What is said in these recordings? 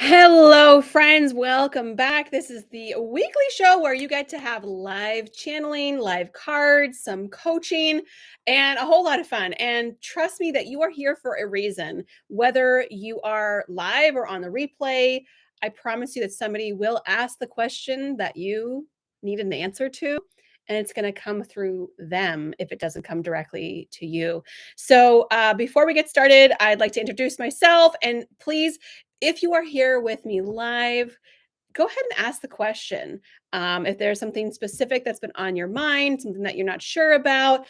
Hello, friends. Welcome back. This is the weekly show where you get to have live channeling, live cards, some coaching, and a whole lot of fun. And trust me that you are here for a reason. Whether you are live or on the replay, I promise you that somebody will ask the question that you need an answer to. And it's going to come through them if it doesn't come directly to you. So, before we get started, I'd like to introduce myself. And please, if you are here with me live, go ahead and ask the question. If there's something specific that's been on your mind, something that you're not sure about,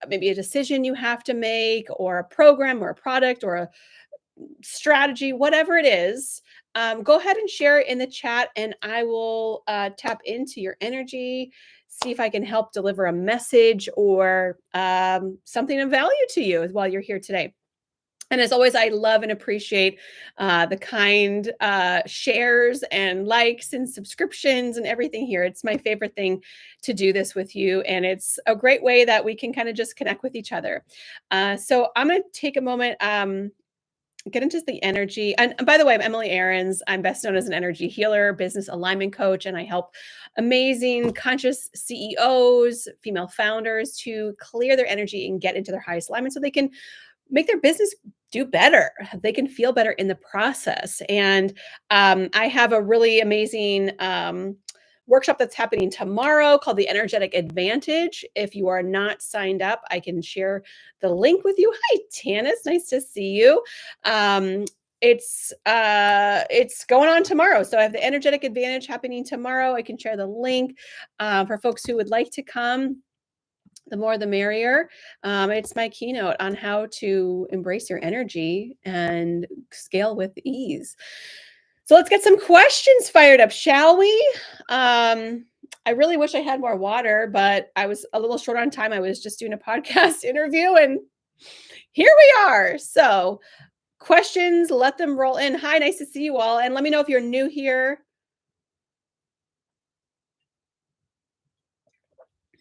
maybe a decision you have to make, or a program, or a product, or a strategy, whatever it is, go ahead and share it in the chat, and I will tap into your energy, see if I can help deliver a message or something of value to you while you're here today. And as always, I love and appreciate the kind shares and likes and subscriptions and everything here. It's my favorite thing to do this with you. And it's a great way that we can kind of just connect with each other. So I'm going to take a moment, get into the energy. And by the way, I'm Emily Aarons. I'm best known as an energy healer, business alignment coach, and I help amazing conscious CEOs, female founders to clear their energy and get into their highest alignment so they can make their business do better. They can feel better in the process. And I have a really amazing workshop that's happening tomorrow called the Energetic Advantage. If you are not signed up, I can share the link with you. Hi, Tanis. Nice to see you. It's going on tomorrow. So I have the Energetic Advantage happening tomorrow. I can share the link for folks who would like to come. The more the merrier. It's my keynote on how to embrace your energy and scale with ease. So let's get some questions fired up, shall we? I really wish I had more water, but I was a little short on time. I was just doing a podcast interview, and here we are. So, questions, let them roll in. Hi, nice to see you all. And let me know if you're new here.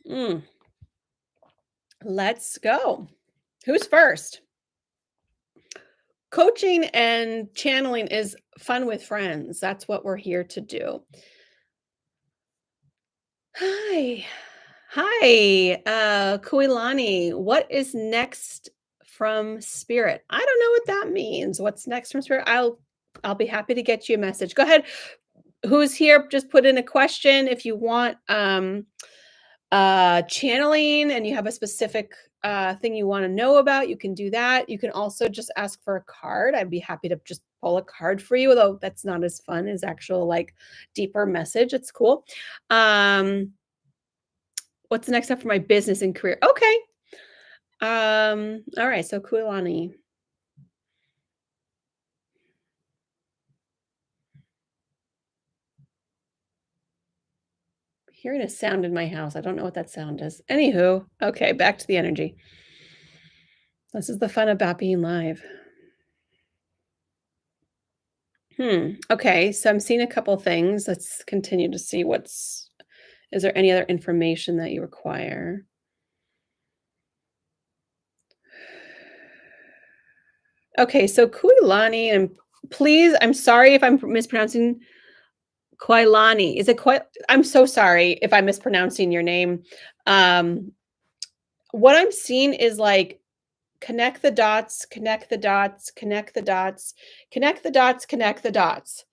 Mm, let's go. Who's first? Coaching and channeling is fun with friends. That's what we're here to do. Hi. Hi, Kuilani. What is next from spirit? I don't know what that means. What's next from spirit? I'll be happy to get you a message. Go ahead. Who's here? Just put in a question if you want channeling and you have a specific thing you want to know about, you can do that. You can also just ask for a card. I'd be happy to just pull a card for you, although that's not as fun as actual like deeper message. It's cool. What's the next step for my business and career? Okay. All right. So Kuilani. Hearing a sound in my house. I don't know what that sound is. Anywho, okay, back to the energy. This is the fun about being live. Okay, so I'm seeing a couple things. Let's continue to see is there any other information that you require? Okay, so Kuilani, and please, I'm sorry if I'm mispronouncing Kuilani. Is it quite? I'm so sorry if I'm mispronouncing your name. Um, what I'm seeing is like connect the dots, connect the dots, connect the dots, connect the dots, connect the dots.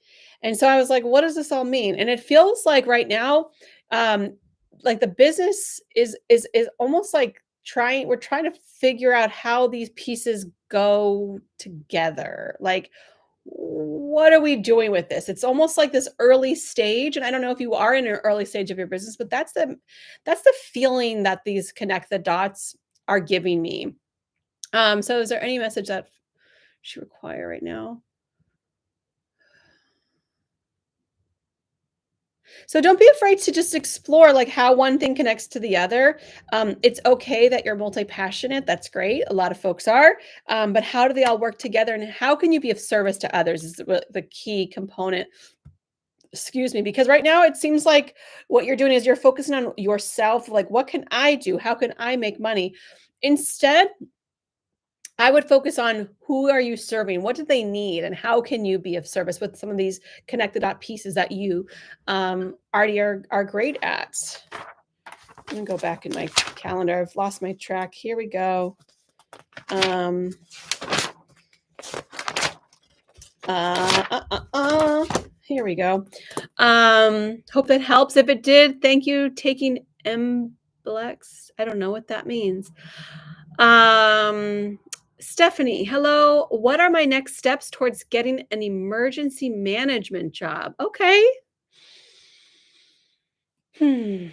And so I was like, what does this all mean? And it feels like right now, um, like the business is almost like we're trying to figure out how these pieces go together. Like, what are we doing with this? It's almost like this early stage. And I don't know if you are in an early stage of your business, but that's the feeling that these connect the dots are giving me. So is there any message that should require right now? So don't be afraid to just explore like how one thing connects to the other. It's okay that you're multi-passionate. That's great. A lot of folks are. But how do they all work together and how can you be of service to others is the key component. Excuse me, because right now it seems like what you're doing is you're focusing on yourself. Like, what can I do? How can I make money? Instead, I would focus on who are you serving? What do they need? And how can you be of service with some of these connected dot pieces that you already are great at? I'm gonna go back in my calendar. I've lost my track. Here we go. Um, Here we go. Hope that helps. If it did, thank you. Taking Mblex. I don't know what that means. Um, Stephanie, hello. What are my next steps towards getting an emergency management job? Okay. Hmm.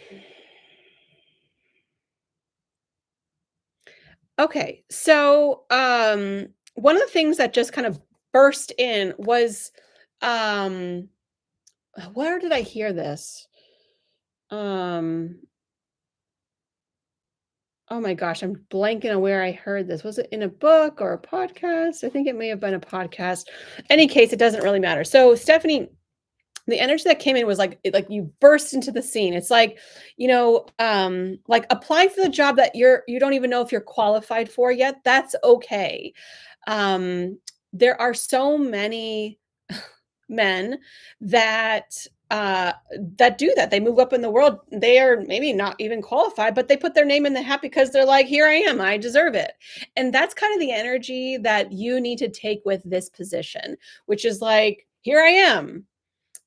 Okay. So, one of the things that just kind of burst in was, um, where did I hear this? Um, oh my gosh, I'm blanking on where I heard this. Was it in a book or a podcast? I think it may have been a podcast. Any case, it doesn't really matter. So, Stephanie, the energy that came in was like like you burst into the scene. It's like, like apply for the job that you don't even know if you're qualified for yet. That's okay. Um, there are so many men that that do that. They move up in the world. They are maybe not even qualified, but they put their name in the hat because they're like, here I am, I deserve it. And that's kind of the energy that you need to take with this position, which is like, here I am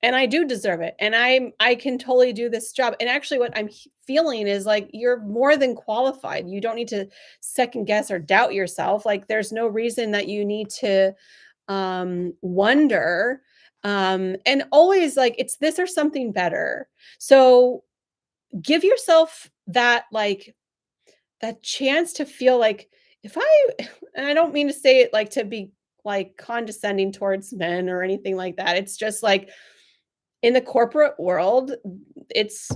and I do deserve it. And I can totally do this job. And actually what feeling is like you're more than qualified. You don't need to second guess or doubt yourself. Like there's no reason that you need to wonder and always like it's this or something better. So give yourself that like that chance to feel like if I and I don't mean to say it like to be like condescending towards men or anything like that. It's just like in the corporate world, it's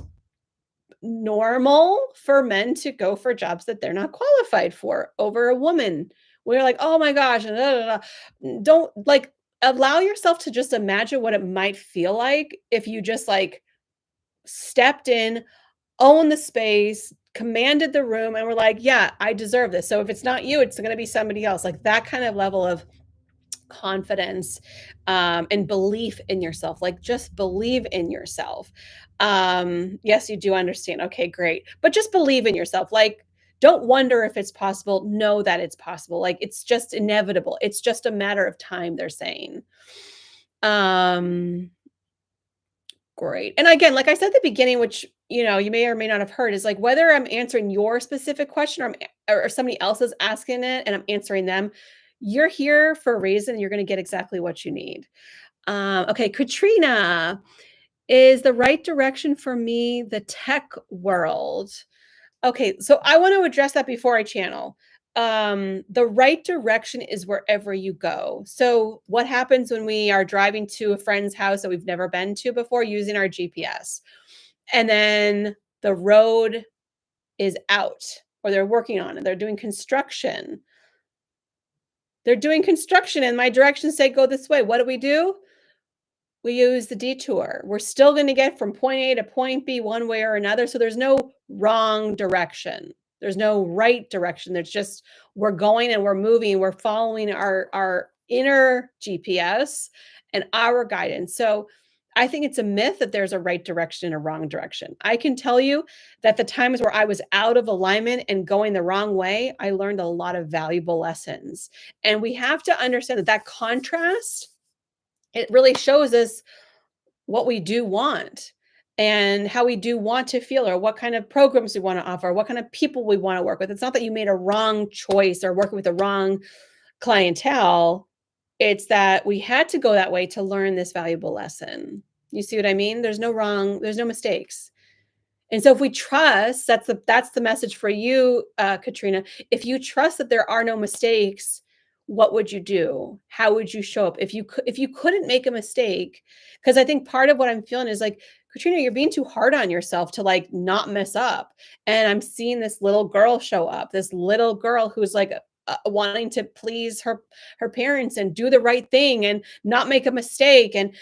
normal for men to go for jobs that they're not qualified for over a woman. We're like, "Oh my gosh," and da, da, da. Don't like allow yourself to just imagine what it might feel like if you just like stepped in, owned the space, commanded the room, and we're like, "Yeah, I deserve this." So if it's not you, it's going to be somebody else. Like that kind of level of confidence and belief in yourself. Like just believe in yourself. Yes, you do understand. Okay, great. But just believe in yourself. Like don't wonder if it's possible. Know that it's possible. Like it's just inevitable. It's just a matter of time, they're saying. Um, Great. And again, like I said at the beginning, which you may or may not have heard, is like whether I'm answering your specific question or somebody else is asking it and I'm answering them, you're here for a reason. You're going to get exactly what you need. Okay, Katrina, is the right direction for me the tech world? Okay, so I want to address that before I channel. The right direction is wherever you go. So, what happens when we are driving to a friend's house that we've never been to before using our GPS? And then the road is out, or they're working on it, they're doing construction. They're doing construction, and my directions say go this way. What do? We use the detour. We're still going to get from point A to point B one way or another. So there's no wrong direction. There's no right direction. There's just we're going and we're moving. We're following our inner GPS and our guidance. So I think it's a myth that there's a right direction and a wrong direction. I can tell you that the times where I was out of alignment and going the wrong way, I learned a lot of valuable lessons. And we have to understand that that contrast it really shows us what we do want and how we do want to feel or what kind of programs we want to offer, what kind of people we want to work with. It's not that you made a wrong choice or working with the wrong clientele. It's that we had to go that way to learn this valuable lesson. You see what I mean? There's no mistakes. And so if we trust, that's the message for you, Katrina. If you trust that there are no mistakes, what would you do? How would you show up if you couldn't make a mistake? Because I think part of what I'm feeling is like, Katrina, you're being too hard on yourself to like not mess up. And I'm seeing this little girl show up, this little girl who's like wanting to please her parents and do the right thing and not make a mistake. And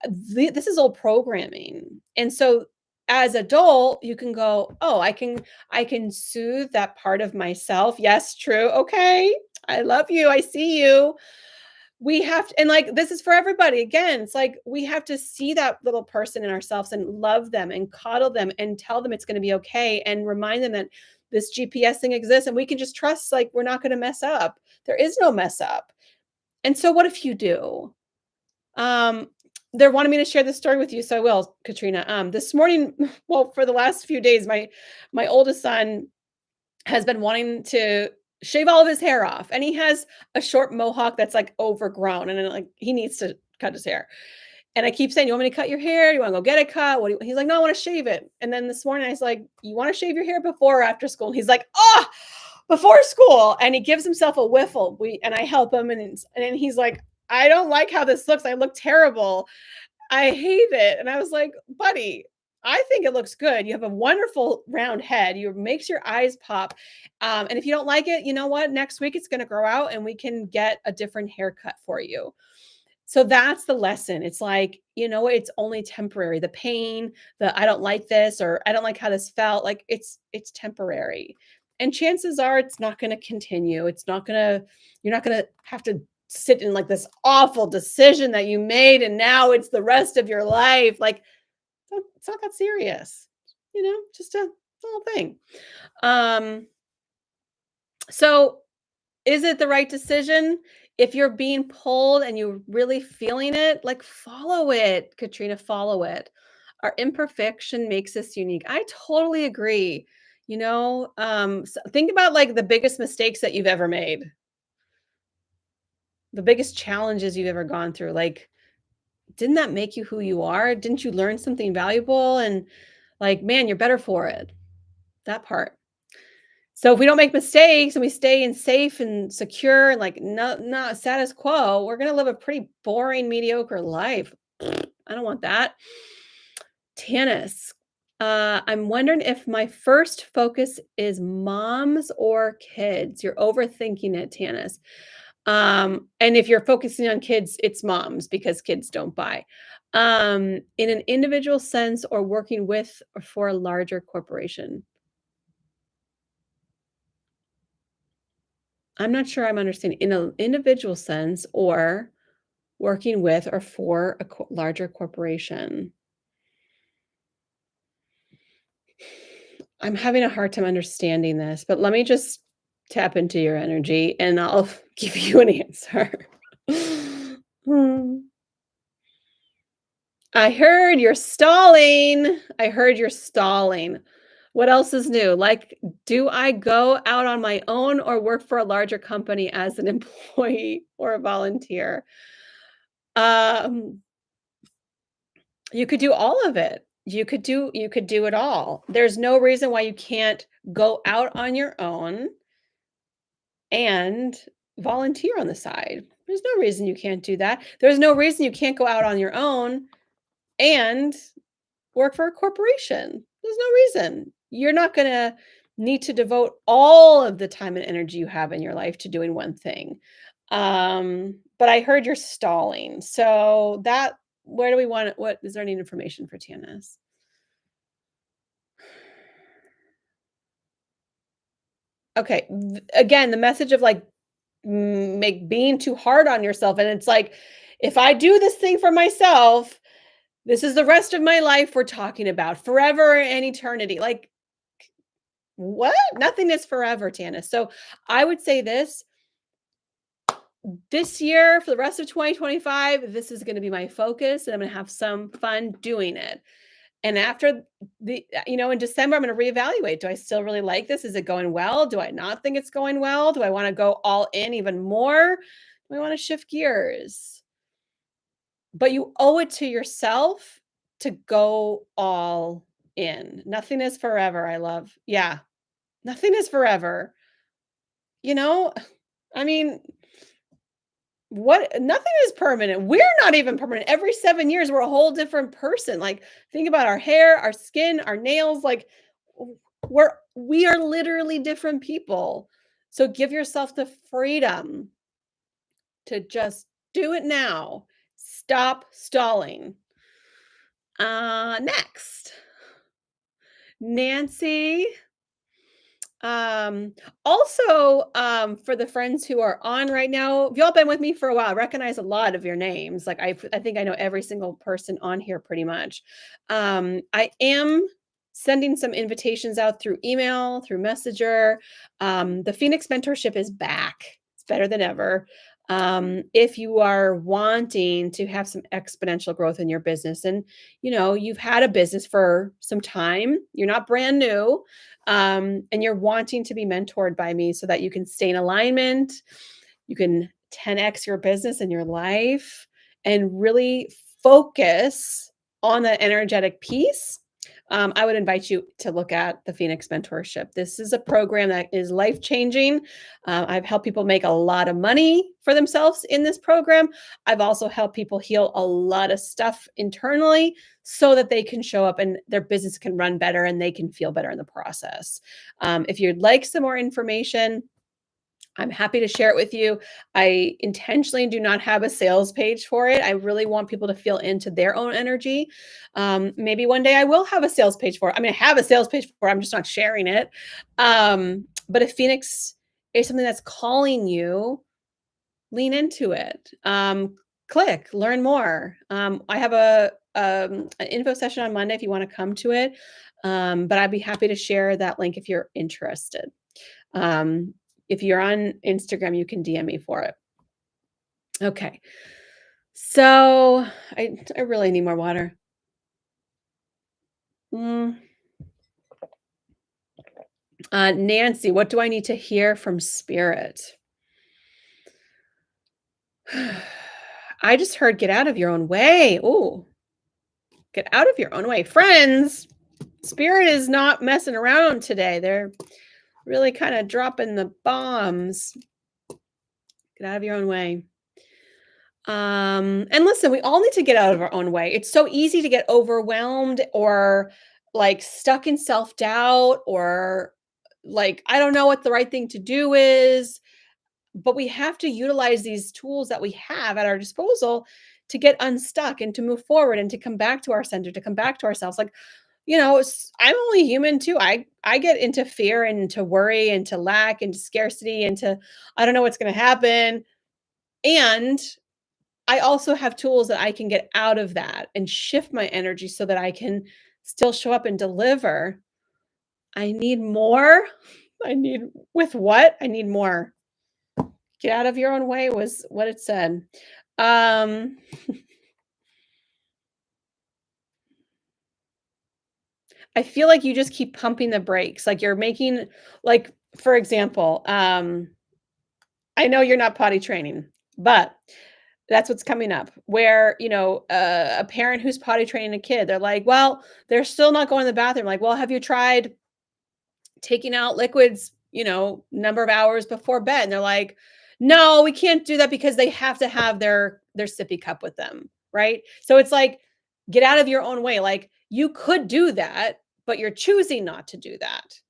this is old programming. And so as adult, you can go, "Oh, I can soothe that part of myself. Yes, true. Okay. I love you. I see you." We have to, and like this is for everybody. Again, it's like we have to see that little person in ourselves and love them and coddle them and tell them it's going to be okay and remind them that this GPS thing exists and we can just trust like we're not going to mess up. There is no mess up. And so what if you do? Um, they're wanting me to share this story with you, so I will, Katrina. This morning, well, for the last few days, my oldest son has been wanting to shave all of his hair off, and he has a short mohawk that's like overgrown, and then like he needs to cut his hair. And I keep saying, "You want me to cut your hair? You want to go get it cut?" He's like, "No, I want to shave it." And then this morning, I was like, "You want to shave your hair before or after school?" And he's like, "Oh, before school." And he gives himself a whiffle. And I help him, and then he's like, "I don't like how this looks. I look terrible. I hate it." And I was like, "Buddy, I think it looks good. You have a wonderful round head. You makes your eyes pop. And if you don't like it, you know what? Next week it's going to grow out, and we can get a different haircut for you." So that's the lesson. It's like, it's only temporary. The pain, the I don't like this or I don't like how this felt, like it's temporary. And chances are it's not going to continue. It's not going to You're not going to have to sit in like this awful decision that you made and now it's the rest of your life. Like it's not that serious. Just a little thing. Um so is it the right decision? If you're being pulled and you're really feeling it, like follow it, Katrina, follow it. Our imperfection makes us unique. I totally agree. Think about like the biggest mistakes that you've ever made, the biggest challenges you've ever gone through. Like, didn't that make you who you are? Didn't you learn something valuable? And like, man, you're better for it. That part. So if we don't make mistakes and we stay in safe and secure and like not status quo, we're gonna live a pretty boring, mediocre life. I don't want that. Tennis. I'm wondering if my first focus is moms or kids. You're overthinking it, Tanis. And if you're focusing on kids, it's moms because kids don't buy. In an individual sense or working with or for a larger corporation. I'm not sure I'm understanding in an individual sense or working with or for a larger corporation. I'm having a hard time understanding this, but let me just tap into your energy and I'll give you an answer. Hmm. I heard you're stalling. I heard you're stalling. What else is new? Like, do I go out on my own or work for a larger company as an employee or a volunteer? Um, you could do all of it. You could do it all. There's no reason why you can't go out on your own and volunteer on the side. There's no reason you can't do that. There's no reason you can't go out on your own and work for a corporation. There's no reason. You're not going to need to devote all of the time and energy you have in your life to doing one thing. But I heard you're stalling. So that where do we want it? What is there any information for TNS? Okay. Again, the message of like make being too hard on yourself. And it's like, if I do this thing for myself, this is the rest of my life we're talking about forever and eternity. Like, what? Nothing is forever, Tana. So I would say this year for the rest of 2025, this is going to be my focus and I'm going to have some fun doing it. And after in December, I'm going to reevaluate. Do I still really like this? Is it going well? Do I not think it's going well? Do I want to go all in even more? Do I want to shift gears? But you owe it to yourself to go all in. Nothing is forever. I love. Yeah. Nothing is forever. You know, I mean, what nothing is permanent. We're not even permanent. Every 7 years, we're a whole different person. Like, think about our hair, our skin, our nails. Like, we are literally different people. So give yourself the freedom to just do it now. Stop stalling. Next. Nancy. Um, also, for the friends who are on right now, if y'all been with me for a while, I recognize a lot of your names. Like I think I know every single person on here pretty much. I am sending some invitations out through email, through Messenger. The Phoenix mentorship is back. It's better than ever. If you are wanting to have some exponential growth in your business and you've had a business for some time, you're not brand new, and you're wanting to be mentored by me so that you can stay in alignment, you can 10x your business and your life, and really focus on that energetic piece, I would invite you to look at the Phoenix Mentorship. This is a program that is life changing. I've helped people make a lot of money for themselves in this program. I've also helped people heal a lot of stuff internally so that they can show up and their business can run better and they can feel better in the process. If you'd like some more information, I'm happy to share it with you. I intentionally do not have a sales page for it. I really want people to feel into their own energy. Maybe one day I will have a sales page for it. I mean, I have a sales page for it. I'm just not sharing it. But if Phoenix is something that's calling you, lean into it. Click, learn more. I have an info session on Monday if you want to come to it. But I'd be happy to share that link if you're interested. Um, if you're on Instagram, you can DM me for it. Okay. So I really need more water. Mm. Nancy, what do I need to hear from spirit? I just heard get out of your own way. Ooh, get out of your own way. Friends, spirit is not messing around today. They're really kind of dropping the bombs. Get out of your own way. And listen, we all need to get out of our own way. It's so easy to get overwhelmed or like stuck in self-doubt or like I don't know what the right thing to do is, but we have to utilize these tools that we have at our disposal to get unstuck and to move forward and to come back to our center, to come back to ourselves. Like, I'm only human too. I get into fear and to worry and to lack and to scarcity and to I don't know what's going to happen. And I also have tools that I can get out of that and shift my energy so that I can still show up and deliver. I need more. I need with what? I need more. Get out of your own way was what it said. Um I feel like you just keep pumping the brakes. Like you're making like for example, I know you're not potty training, but that's what's coming up where, a parent who's potty training a kid, they're like, well, they're still not going to the bathroom. Like, well, have you tried taking out liquids, number of hours before bed? And they're like, no, we can't do that because they have to have their sippy cup with them. Right. So it's like, get out of your own way. Like you could do that, but you're choosing not to do that.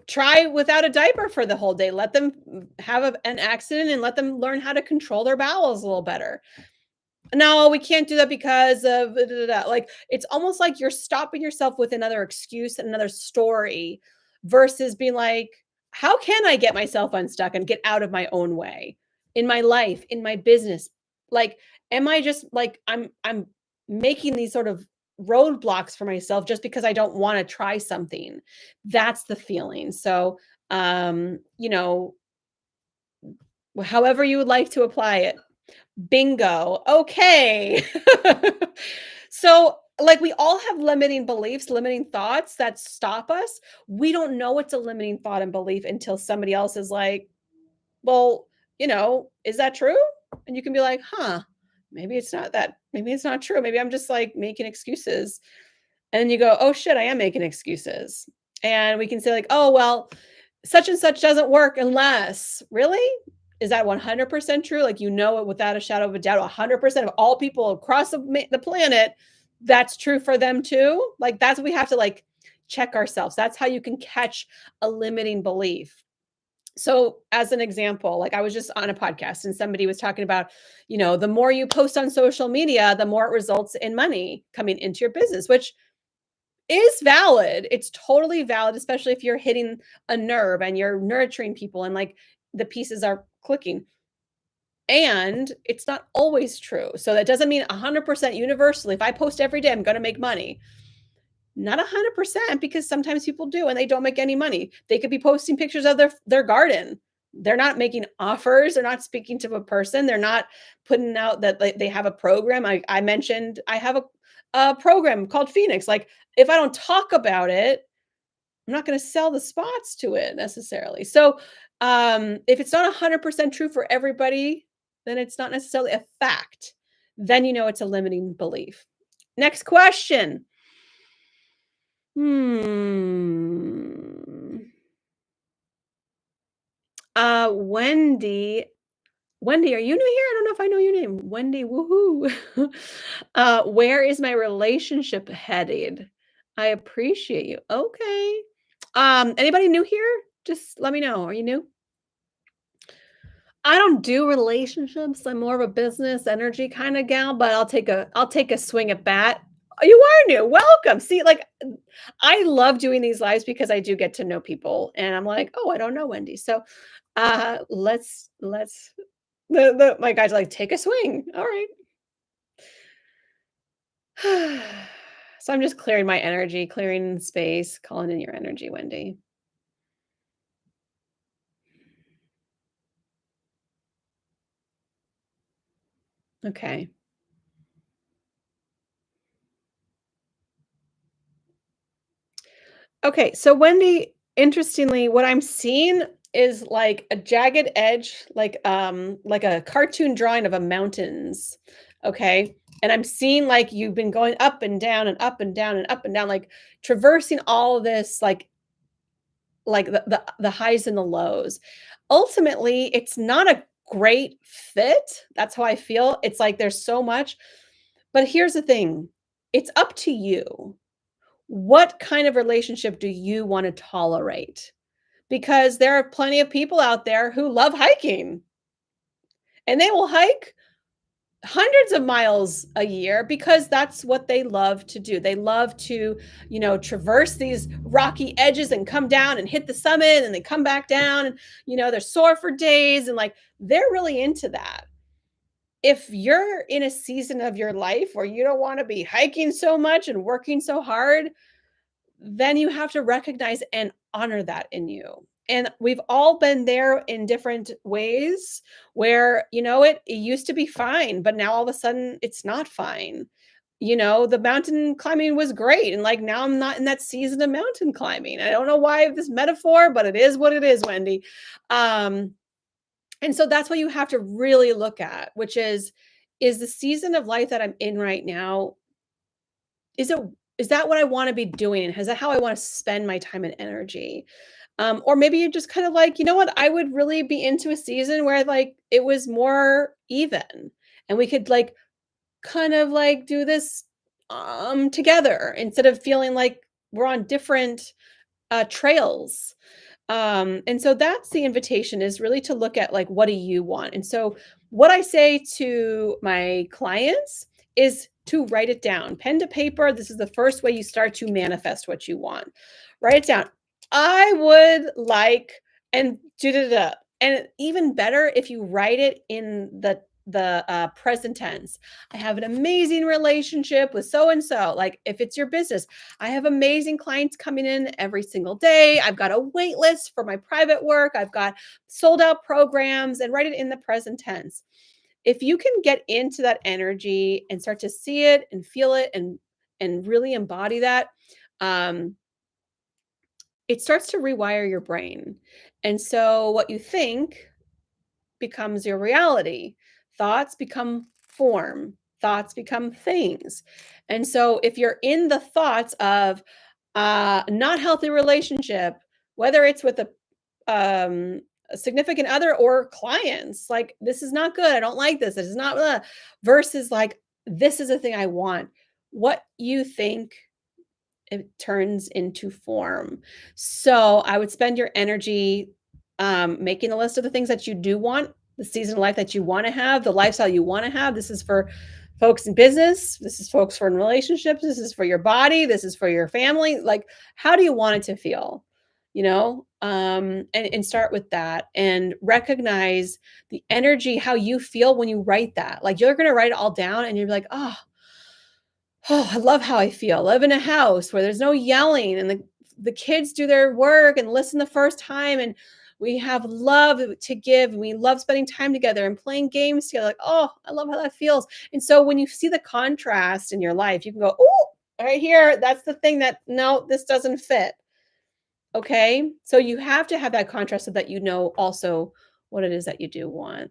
Try without a diaper for the whole day. Let them have an accident and let them learn how to control their bowels a little better. No, we can't do that because of da, da, da, da. Like it's almost like you're stopping yourself with another excuse and another story versus being like, how can I get myself unstuck and get out of my own way in my life, in my business? Like, am I just like I'm making these sort of roadblocks for myself just because I don't want to try something? That's the feeling. So, however you would like to apply it. Bingo. Okay. So, like, we all have limiting beliefs, limiting thoughts that stop us. We don't know it's a limiting thought and belief until somebody else is like, well, is that true? And you can be like, huh, maybe it's not that. Maybe it's not true. Maybe I'm just like making excuses. And then you go, oh shit, I am making excuses. And we can say, like, oh, well, such and such doesn't work unless, really? Is that 100% true? Like, it without a shadow of a doubt, 100% of all people across the planet, that's true for them too? Like, that's what we have to like check ourselves. That's how you can catch a limiting belief. So, as an example, like I was just on a podcast and somebody was talking about, the more you post on social media, the more it results in money coming into your business, which is valid. It's totally valid, especially if you're hitting a nerve and you're nurturing people and like the pieces are clicking. And it's not always true. So that doesn't mean 100% universally. If I post every day, I'm going to make money. Not 100% because sometimes people do and they don't make any money. They could be posting pictures of their garden. They're not making offers, they're not speaking to a person, they're not putting out that they have a program. I mentioned I have a program called Phoenix. Like if I don't talk about it, I'm not going to sell the spots to it necessarily. So, if it's not 100% true for everybody, then it's not necessarily a fact. Then you know it's a limiting belief. Next question. Hmm. Wendy. Wendy, are you new here? I don't know if I know your name. Wendy, woohoo. Where is my relationship headed? I appreciate you. Okay. Anybody new here? Just let me know. Are you new? I don't do relationships. I'm more of a business energy kind of gal, but I'll take a swing at bat. Oh, you are new. Welcome. See, like I love doing these lives because I do get to know people and I'm like, "Oh, I don't know Wendy." So, let's my guys are like, "Take a swing." All right. So I'm just clearing my energy, clearing space, calling in your energy, Wendy. Okay. Okay, so Wendy, interestingly, what I'm seeing is like a jagged edge, like a cartoon drawing of a mountains. Okay. And I'm seeing like you've been going up and down and up and down and up and down, like traversing all of this, like the highs and the lows. Ultimately, it's not a great fit. That's how I feel. It's like there's so much. But here's the thing. It's up to you. What kind of relationship do you want to tolerate? Because there are plenty of people out there who love hiking and they will hike hundreds of miles a year because that's what they love to do. They love to, traverse these rocky edges and come down and hit the summit and they come back down and, they're sore for days and like they're really into that. If you're in a season of your life where you don't want to be hiking so much and working so hard, then you have to recognize and honor that in you. And we've all been there in different ways where, it used to be fine, but now all of a sudden it's not fine. The mountain climbing was great. And like now I'm not in that season of mountain climbing. I don't know why this metaphor, but it is what it is, Wendy. Um, and so that's what you have to really look at, which is the season of life that I'm in right now, is it is that what I wanna be doing? Is that how I wanna spend my time and energy? Or maybe you're just kind of like, "You know what? I would really be into a season where, like, it was more even, and we could, like, kind of, like, do this, together instead of feeling like we're on different, trails." And so that's the invitation, is really to look at like, what do you want? And so what I say to my clients is to write it down, pen to paper. This is the first way you start to manifest what you want. Write it down. I would like, and do da. And even better if you write it in the present tense. I have an amazing relationship with so and so. Like if it's your business, I have amazing clients coming in every single day. I've got a wait list for my private work. I've got sold out programs, and write it in the present tense. If you can get into that energy and start to see it and feel it and really embody that, um, it starts to rewire your brain. And so what you think becomes your reality. Thoughts become form, thoughts become things. And so if you're in the thoughts of not healthy relationship, whether it's with a significant other or clients, like this is not good. I don't like this. This is not versus like this is a thing I want. What you think, it turns into form. So I would spend your energy making a list of the things that you do want, the season of life that you want to have, the lifestyle you want to have. This is for folks in business, this is folks for in relationships, this is for your body, this is for your family. Like, how do you want it to feel? And start with that and recognize the energy, how you feel when you write that. Like, you're gonna write it all down and you're like, oh, I love how I feel. Live in a house where there's no yelling and the kids do their work and listen the first time, and we have love to give, and we love spending time together and playing games together. Like, oh, I love how that feels. And so when you see the contrast in your life, you can go, oh, right here, that's the thing that no, this doesn't fit. Okay. So you have to have that contrast so that you know also what it is that you do want.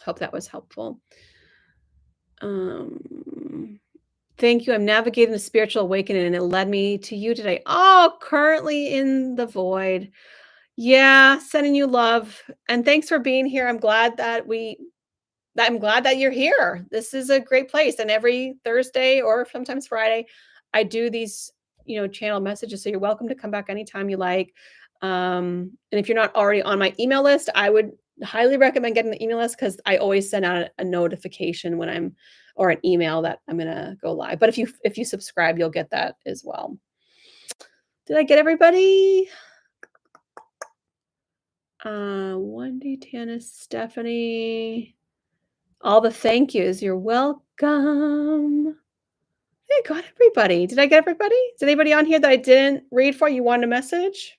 Hope that was helpful. Um Thank you. I'm navigating the spiritual awakening and it led me to you today. Oh, currently in the void. Yeah, sending you love. And thanks for being here. I'm glad that you're here. This is a great place. And every Thursday or sometimes Friday, I do these, channel messages. So you're welcome to come back anytime you like. And if you're not already on my email list, I would highly recommend getting the email list because I always send out a notification when I'm or an email that I'm gonna go live. But if you subscribe, you'll get that as well. Did I get everybody? Wendy, Tana, Stephanie. All the thank yous. You're welcome. I got everybody. Did I get everybody? Is anybody on here that I didn't read for? You want a message?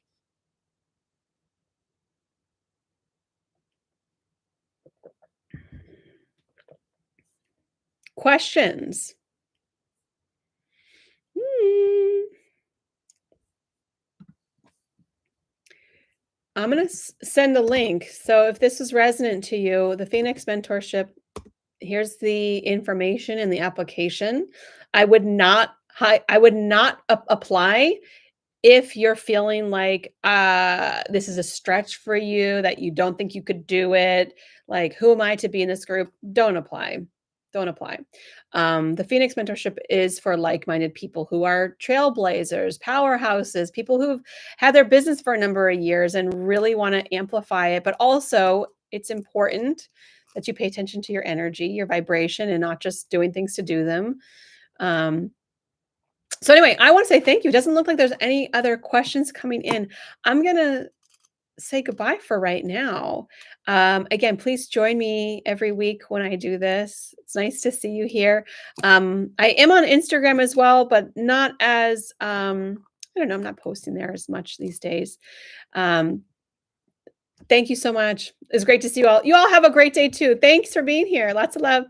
Questions? Hmm. I'm gonna send a link. So if this is resonant to you, the Phoenix Mentorship, here's the information and the application. I would not apply if you're feeling like this is a stretch for you, that you don't think you could do it, like, who am I to be in this group? Don't apply. Don't apply. The Phoenix Mentorship is for like-minded people who are trailblazers, powerhouses, people who've had their business for a number of years and really want to amplify it. But also, it's important that you pay attention to your energy, your vibration, and not just doing things to do them. So anyway, I want to say thank you. It doesn't look like there's any other questions coming in. I'm going to say goodbye for right now. Again, please join me every week when I do this. It's nice to see you here. I am on Instagram as well, but not as, I don't know, I'm not posting there as much these days. Thank you so much. It's great to see you all. You all have a great day too. Thanks for being here. Lots of love.